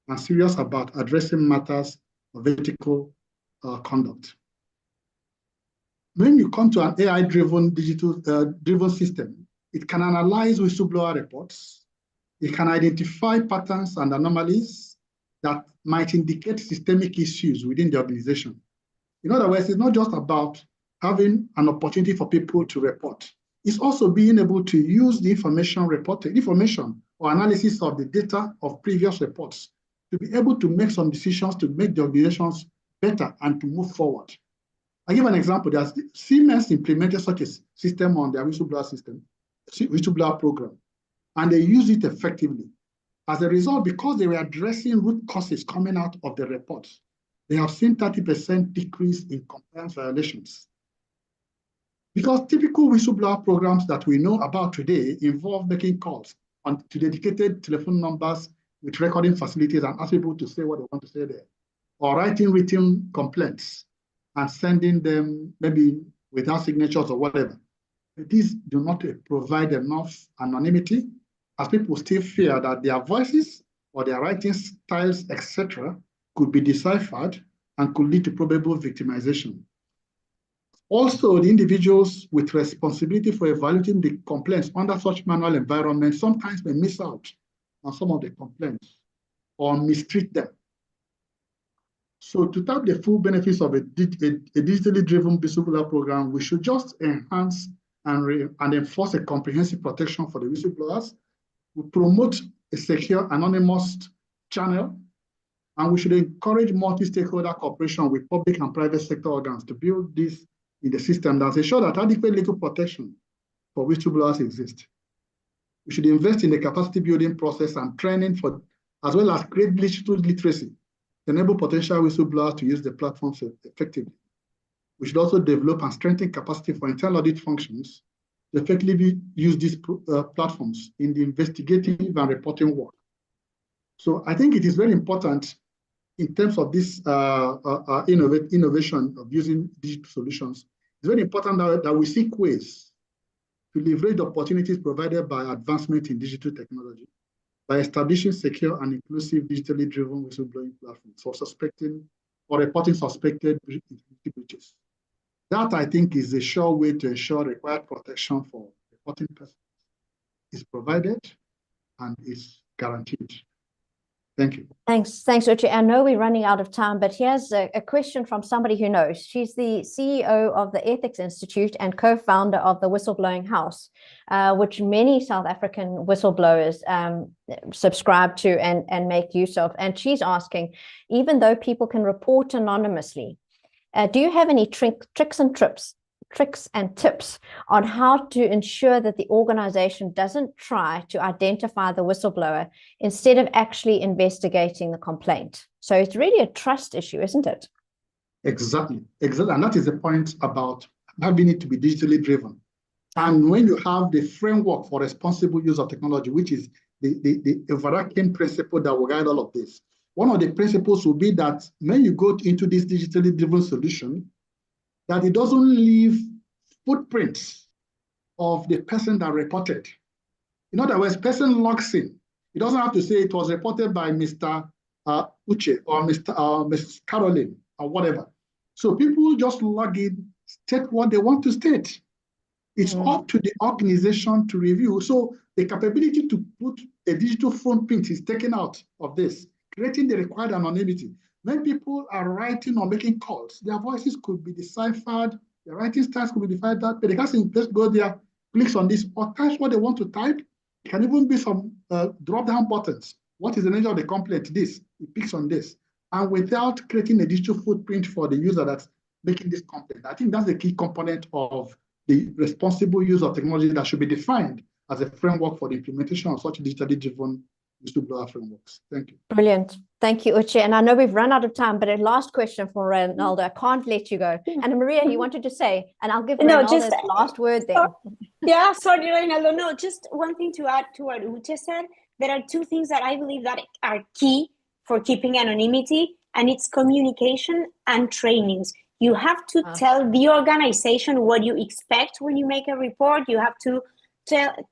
and serious about addressing matters of ethical conduct. When you come to an AI-driven digital system, it can analyze whistleblower reports. It can identify patterns and anomalies that might indicate systemic issues within the organization. In other words, it's not just about having an opportunity for people to report. It's also being able to use the information or analysis of the data of previous reports to be able to make some decisions to make the organizations better and to move forward. I'll give an example. Siemens implemented such a system on their whistleblower program, and they use it effectively. As a result, because they were addressing root causes coming out of the reports, they have seen 30% decrease in compliance violations. Because typical whistleblower programs that we know about today involve making calls to dedicated telephone numbers with recording facilities and ask people to say what they want to say there, or writing written complaints and sending them maybe without signatures or whatever. These do not provide enough anonymity, as people still fear that their voices or their writing styles, etc., could be deciphered and could lead to probable victimization. Also, the individuals with responsibility for evaluating the complaints under such manual environments sometimes may miss out on some of the complaints or mistreat them. So to tap the full benefits of a digitally driven whistleblower program, we should just enhance and enforce a comprehensive protection for the whistleblowers. We promote a secure, anonymous channel, and we should encourage multi-stakeholder cooperation with public and private sector organs to build this in the system that ensure that adequate legal protection for whistleblowers exist. We should invest in the capacity building process and training for, as well as create digital literacy to enable potential whistleblowers to use the platforms effectively. We should also develop and strengthen capacity for internal audit functions to effectively use these platforms in the investigative and reporting work. So I think it is very important in terms of this innovation of using digital solutions. It's very important that we seek ways to leverage the opportunities provided by advancement in digital technology by establishing secure and inclusive digitally driven whistleblowing platforms for suspecting or reporting suspected breaches. That, I think, is a sure way to ensure required protection for reporting persons is provided and is guaranteed. Thank you. Thanks, Uche. I know we're running out of time, but here's a question from somebody who knows. She's the CEO of the Ethics Institute and co-founder of the Whistleblowing House, which many South African whistleblowers subscribe to and make use of. And she's asking, even though people can report anonymously, do you have any tricks and tips on how to ensure that the organization doesn't try to identify the whistleblower instead of actually investigating the complaint? So it's really a trust issue, isn't it? Exactly. And that is the point about having it to be digitally driven. And when you have the framework for responsible use of technology, which is the overarching principle that will guide all of this, one of the principles will be that when you go into this digitally driven solution, that it doesn't leave footprints of the person that reported. In other words, person logs in. It doesn't have to say it was reported by Mr. Uche or Mrs. Caroline or whatever. So people just log in, state what they want to state. It's up to the organization to review. So the capability to put a digital footprint is taken out of this, creating the required anonymity. When people are writing or making calls, their voices could be deciphered, their writing styles could be deciphered, but they can just go there, clicks on this, or type what they want to type. It can even be some drop-down buttons. What is the nature of the complaint? This, it picks on this. And without creating a digital footprint for the user that's making this complaint. I think that's the key component of the responsible use of technology that should be defined as a framework for the implementation of such digitally driven whistleblower frameworks. Thank you. Brilliant. Thank you, Uche. And I know we've run out of time, but a last question for Ronaldo. I can't let you go. And Maria, you wanted to say, and I'll give Ronaldo the last word then. Yeah, sorry, Ronaldo. No, just one thing to add to what Uche said. There are two things that I believe that are key for keeping anonymity, and it's communication and trainings. You have to tell the organization what you expect when you make a report. You have to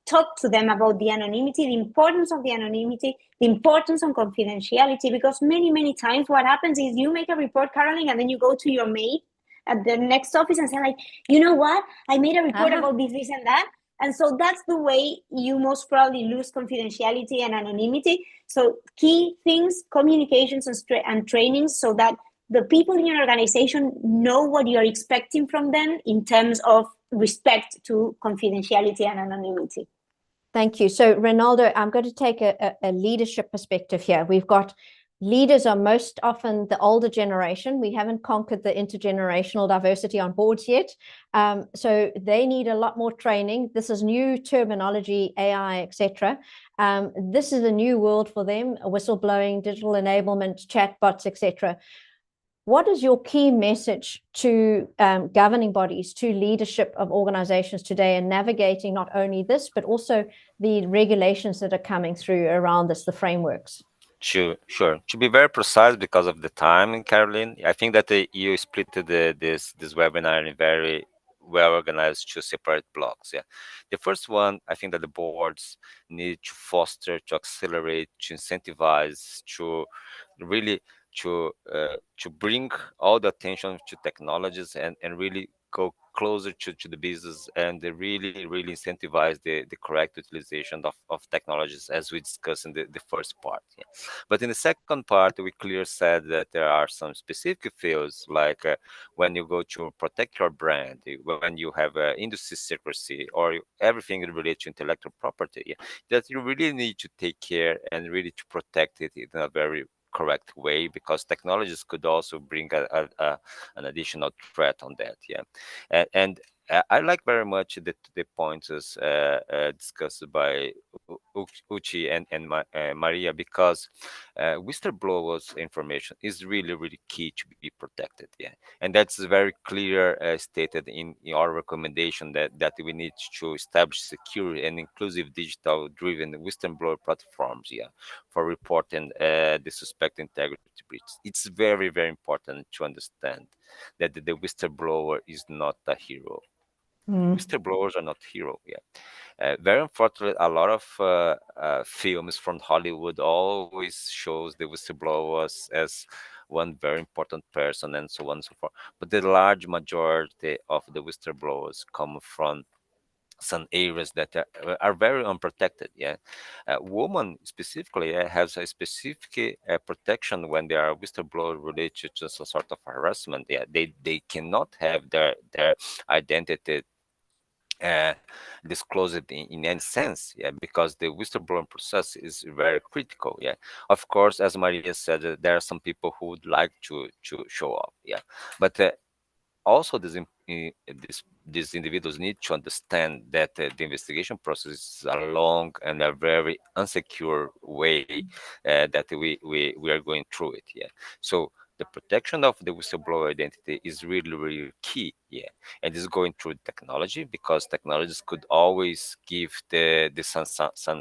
talk to them about the anonymity, the importance of the anonymity, the importance of confidentiality, because many times what happens is you make a report, Caroline, and then you go to your mate at the next office and say, like, you know what, I made a report about this and that. And so that's the way you most probably lose confidentiality and anonymity. So key things, communications and trainings, so that the people in your organization know what you're expecting from them in terms of respect to confidentiality and anonymity. Thank you. So, Ronaldo, I'm going to take a leadership perspective here. We've got leaders are most often the older generation. We haven't conquered the intergenerational diversity on boards yet. So they need a lot more training. This is new terminology, AI, etc. This is a new world for them, whistleblowing, digital enablement, chatbots, etc. What is your key message to governing bodies, to leadership of organizations today, and navigating not only this, but also the regulations that are coming through around this, the frameworks? Sure. To be very precise, because of the time, Caroline, I think that you split this webinar in very well organized two separate blocks. Yeah, the first one, I think that the boards need to foster, to accelerate, to incentivize, to really to bring all the attention to technologies and really go closer to the business, and they really incentivize the correct utilization of technologies, as we discussed in the first part. Yeah. But in the second part, we clearly said that there are some specific fields, like when you go to protect your brand, when you have industry secrecy, or everything related to intellectual property, yeah, that you really need to take care and really to protect it in a very correct way, because technologies could also bring an additional threat on that. Yeah, and I like very much the points discussed by Uchi and Maria, because whistleblowers information is really key to be protected. Yeah, and that's very clear stated in our recommendation that we need to establish secure and inclusive digital driven whistleblower platforms. Yeah, for reporting the suspect integrity breach. It's very important to understand that the whistleblower is not a hero. Whistleblowers are not hero. Yeah. Very unfortunately, a lot of films from Hollywood always shows the whistleblowers as one very important person, and so on and so forth. But the large majority of the whistleblowers come from some areas that are very unprotected. Yeah, women specifically has a specific protection when they are whistleblower related to some sort of harassment. Yeah, they cannot have their identity disclose it in any sense. Yeah, because the whistleblowing process is very critical. Yeah, of course, as Maria said, there are some people who would like to show up. Yeah, but also these individuals need to understand that the investigation process is a long and a very unsecure way that we are going through it. Yeah, so the protection of the whistleblower identity is really key. Yeah, and it's going through technology, because technologies could always give some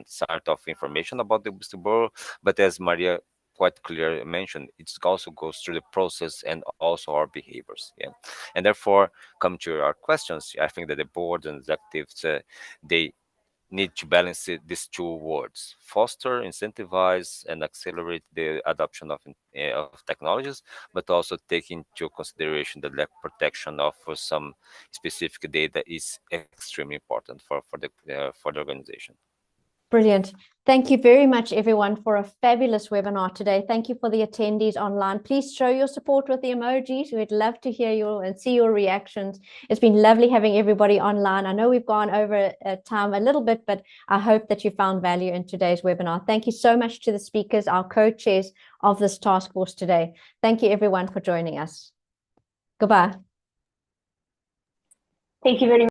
sort of information about the whistleblower. But as Maria quite clearly mentioned, it also goes through the process and also our behaviors. Yeah, and therefore, come to our questions, I think that the board and executives they need to balance these two words: foster, incentivize, and accelerate the adoption of technologies, but also take into consideration the lack protection of some specific data is extremely important for the organization. Brilliant. Thank you very much, everyone, for a fabulous webinar today. Thank you for the attendees online. Please show your support with the emojis. We'd love to hear you and see your reactions. It's been lovely having everybody online. I know we've gone over time a little bit, but I hope that you found value in today's webinar. Thank you so much to the speakers, our co-chairs of this task force today. Thank you, everyone, for joining us. Goodbye. Thank you very much.